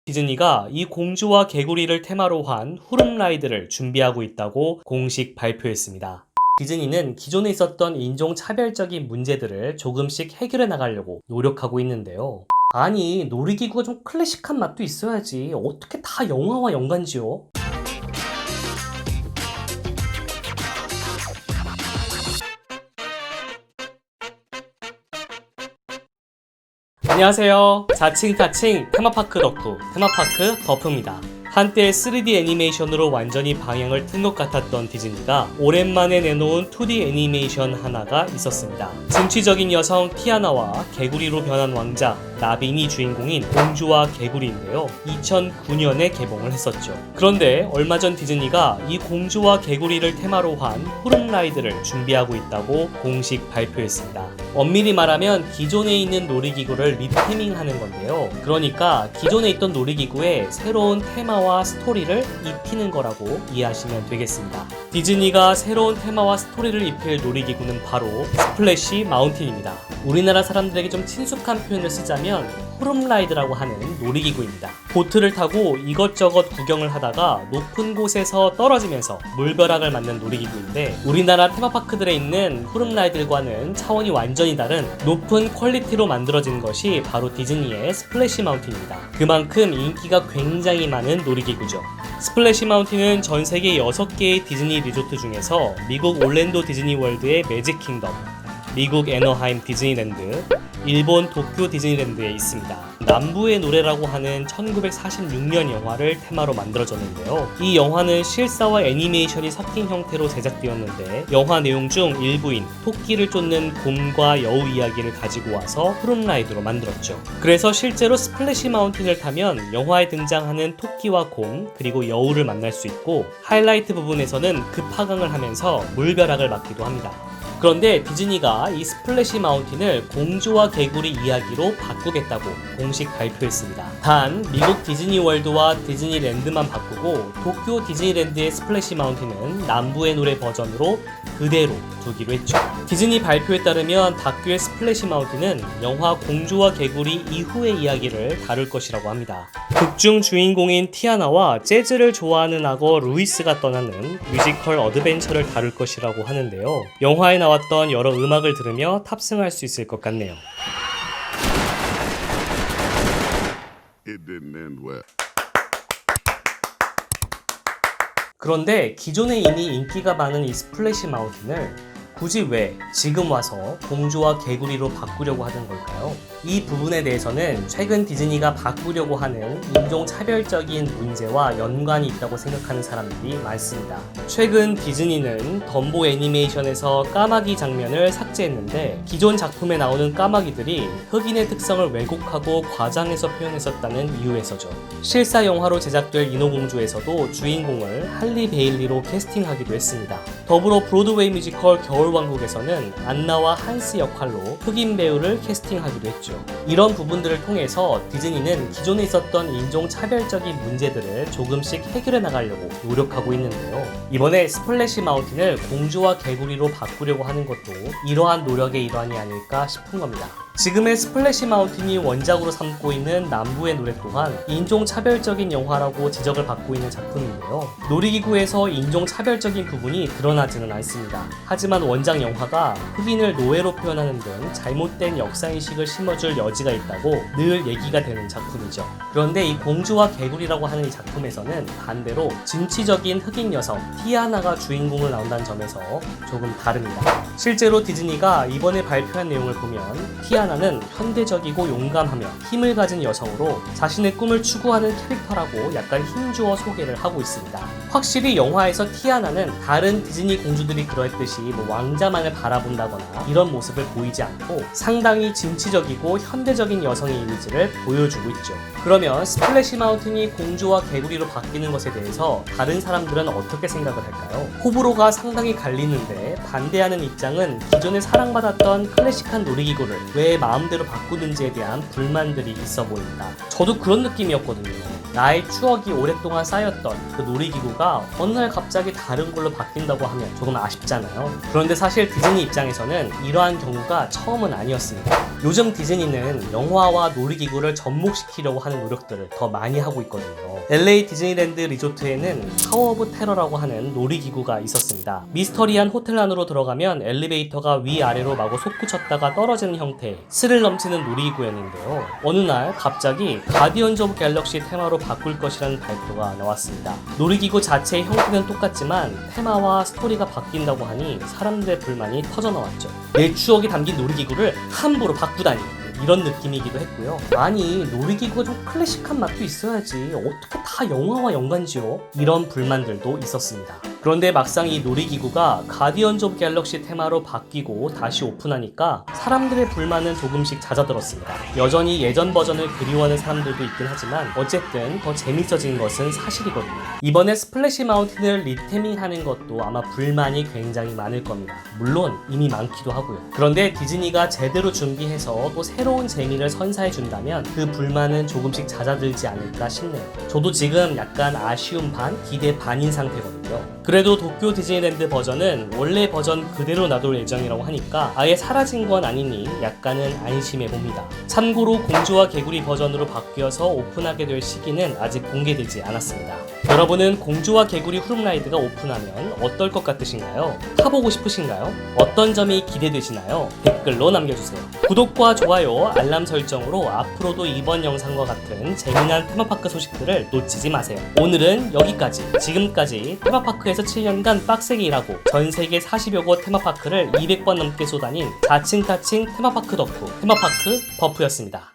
디즈니가 이 공주와 개구리를 테마로 한 후룸라이드를 준비하고 있다고 공식 발표했습니다. 디즈니는 기존에 있었던 인종차별적인 문제들을 조금씩 해결해 나가려고 노력하고 있는데요. 아니, 놀이기구가 좀 클래식한 맛도 있어야지. 어떻게 다 영화와 연관지어? 안녕하세요. 자칭 타칭 테마파크 덕후 테마파크 버프입니다. 한때 3D 애니메이션으로 완전히 방향을 튼 것 같았던 디즈니가 오랜만에 내놓은 2D 애니메이션 하나가 있었습니다. 진취적인 여성 티아나와 개구리로 변한 왕자 나빈이 주인공인 공주와 개구리인데요. 2009년에 개봉을 했었죠. 그런데 얼마 전 디즈니가 이 공주와 개구리를 테마로 한 후룸라이드를 준비하고 있다고 공식 발표했습니다. 엄밀히 말하면 기존에 있는 놀이기구를 리테밍하는 건데요. 그러니까 기존에 있던 놀이기구에 새로운 테마와 스토리를 입히는 거라고 이해하시면 되겠습니다. 디즈니가 새로운 테마와 스토리를 입힐 놀이기구는 바로 스플래시 마운틴입니다. 우리나라 사람들에게 좀 친숙한 표현을 쓰자면 후룸라이드라고 하는 놀이기구입니다. 보트를 타고 이것저것 구경을 하다가 높은 곳에서 떨어지면서 물벼락을 맞는 놀이기구인데, 우리나라 테마파크들에 있는 후룸라이드들과는 차원이 완전히 다른 높은 퀄리티로 만들어진 것이 바로 디즈니의 스플래시 마운틴입니다. 그만큼 인기가 굉장히 많은 놀이기구죠. 스플래시 마운틴은 전 세계 6개의 디즈니 리조트 중에서 미국 올랜도 디즈니월드의 매직 킹덤, 미국 애너하임 디즈니랜드, 일본 도쿄 디즈니랜드에 있습니다. 남부의 노래라고 하는 1946년 영화를 테마로 만들어졌는데요. 이 영화는 실사와 애니메이션이 섞인 형태로 제작되었는데, 영화 내용 중 일부인 토끼를 쫓는 곰과 여우 이야기를 가지고 와서 후룸라이드로 만들었죠. 그래서 실제로 스플래시 마운틴을 타면 영화에 등장하는 토끼와 곰 그리고 여우를 만날 수 있고, 하이라이트 부분에서는 급하강을 하면서 물벼락을 맞기도 합니다. 그런데 디즈니가 이 스플래시 마운틴을 공주와 개구리 이야기로 바꾸겠다고 공식 발표했습니다. 단 미국 디즈니월드와 디즈니랜드만 바꾸고 도쿄 디즈니랜드의 스플래시 마운틴은 남부의 노래 버전으로 그대로 두기로 했죠. 디즈니 발표에 따르면 다큐의 스플래시 마운틴은 영화 공주와 개구리 이후의 이야기를 다룰 것이라고 합니다. 극중 주인공인 티아나와 재즈를 좋아하는 악어 루이스가 떠나는 뮤지컬 어드벤처를 다룰 것이라고 하는데요. 영화에 나왔던 여러 음악을 들으며 탑승할 수 있을 것 같네요. It didn't end well. 그런데 기존에 이미 인기가 많은 이 스플래시 마운틴을 굳이 왜 지금 와서 공주와 개구리로 바꾸려고 하는 걸까요? 이 부분에 대해서는 최근 디즈니가 바꾸려고 하는 인종차별적인 문제와 연관이 있다고 생각하는 사람들이 많습니다. 최근 디즈니는 덤보 애니메이션에서 까마귀 장면을 삭제했는데, 기존 작품에 나오는 까마귀들이 흑인의 특성을 왜곡하고 과장해서 표현했었다는 이유에서죠. 실사 영화로 제작될 인어공주에서도 주인공을 할리 베일리로 캐스팅하기도 했습니다. 더불어 브로드웨이 뮤지컬 겨울왕국에서는 안나와 한스 역할로 흑인 배우를 캐스팅하기도 했죠. 이런 부분들을 통해서 디즈니는 기존에 있었던 인종차별적인 문제들을 조금씩 해결해 나가려고 노력하고 있는데요. 이번에 스플래시 마운틴을 공주와 개구리로 바꾸려고 하는 것도 이러한 노력의 일환이 아닐까 싶은 겁니다. 지금의 스플래시 마운틴이 원작으로 삼고 있는 남부의 노래 또한 인종차별적인 영화라고 지적을 받고 있는 작품인데요. 놀이기구에서 인종차별적인 부분이 드러나지는 않습니다. 하지만 원작 영화가 흑인을 노예로 표현하는 등 잘못된 역사인식을 심어줄 여지가 있다고 늘 얘기가 되는 작품이죠. 그런데 이 공주와 개구리라고 하는 이 작품에서는 반대로 진취적인 흑인 여성 티아나가 주인공을 나온다는 점에서 조금 다릅니다. 실제로 디즈니가 이번에 발표한 내용을 보면 티아나는 현대적이고 용감하며 힘을 가진 여성으로 자신의 꿈을 추구하는 캐릭터라고 약간 힘주어 소개를 하고 있습니다. 확실히 영화에서 티아나는 다른 디즈니 공주들이 그러했듯이 왕자만을 바라본다거나 이런 모습을 보이지 않고 상당히 진취적이고 현대적인 여성의 이미지를 보여주고 있죠. 그러면 스플래시 마운틴이 공주와 개구리로 바뀌는 것에 대해서 다른 사람들은 어떻게 생각을 할까요? 호불호가 상당히 갈리는데, 반대하는 입장은 기존에 사랑받았던 클래식한 놀이기구를 왜 마음대로 바꾸는지에 대한 불만들이 있어 보입니다. 저도 그런 느낌이었거든요. 나의 추억이 오랫동안 쌓였던 그 놀이기구가 어느 날 갑자기 다른 걸로 바뀐다고 하면 조금 아쉽잖아요. 그런데 사실 디즈니 입장에서는 이러한 경우가 처음은 아니었습니다. 요즘 디즈니는 영화와 놀이기구를 접목시키려고 하는 노력들을 더 많이 하고 있거든요. LA 디즈니랜드 리조트에는 타워 오브 테러라고 하는 놀이기구가 있었습니다. 미스터리한 호텔 안으로 들어가면 엘리베이터가 위아래로 마구 솟구쳤다가 떨어지는 형태의 스릴 넘치는 놀이기구였는데요. 어느 날 갑자기 가디언즈 오브 갤럭시 테마로 바꿀 것이라는 발표가 나왔습니다. 놀이기구 자체의 형태는 똑같지만 테마와 스토리가 바뀐다고 하니 사람들의 불만이 터져나왔죠. 내 추억이 담긴 놀이기구를 함부로 바꾸다니, 이런 느낌이기도 했고요. 아니, 놀이기구가 좀 클래식한 맛도 있어야지 어떻게 다 영화와 연관지어? 이런 불만들도 있었습니다. 그런데 막상 이 놀이기구가 가디언즈 오브 갤럭시 테마로 바뀌고 다시 오픈하니까 사람들의 불만은 조금씩 잦아들었습니다. 여전히 예전 버전을 그리워하는 사람들도 있긴 하지만 어쨌든 더 재밌어진 것은 사실이거든요. 이번에 스플래시 마운틴을 리테밍하는 것도 아마 불만이 굉장히 많을 겁니다. 물론 이미 많기도 하고요. 그런데 디즈니가 제대로 준비해서 또 새로운 재미를 선사해준다면 그 불만은 조금씩 잦아들지 않을까 싶네요. 저도 지금 약간 아쉬움 반, 기대 반인 상태거든요. 그래도 도쿄 디즈니랜드 버전은 원래 버전 그대로 놔둘 예정이라고 하니까 아예 사라진 건 아니니 약간은 안심해봅니다. 참고로 공주와 개구리 버전으로 바뀌어서 오픈하게 될 시기는 아직 공개되지 않았습니다. 여러분은 공주와 개구리 후룸라이드가 오픈하면 어떨 것 같으신가요? 타보고 싶으신가요? 어떤 점이 기대되시나요? 댓글로 남겨주세요. 구독과 좋아요, 알람 설정으로 앞으로도 이번 영상과 같은 재미난 테마파크 소식들을 놓치지 마세요. 오늘은 여기까지. 지금까지 테마파크에서 7년간 빡세게 일하고 전세계 40여 곳 테마파크를 200번 넘게 쏘다닌 자칭 테마파크 덕후 테마파크 버프였습니다.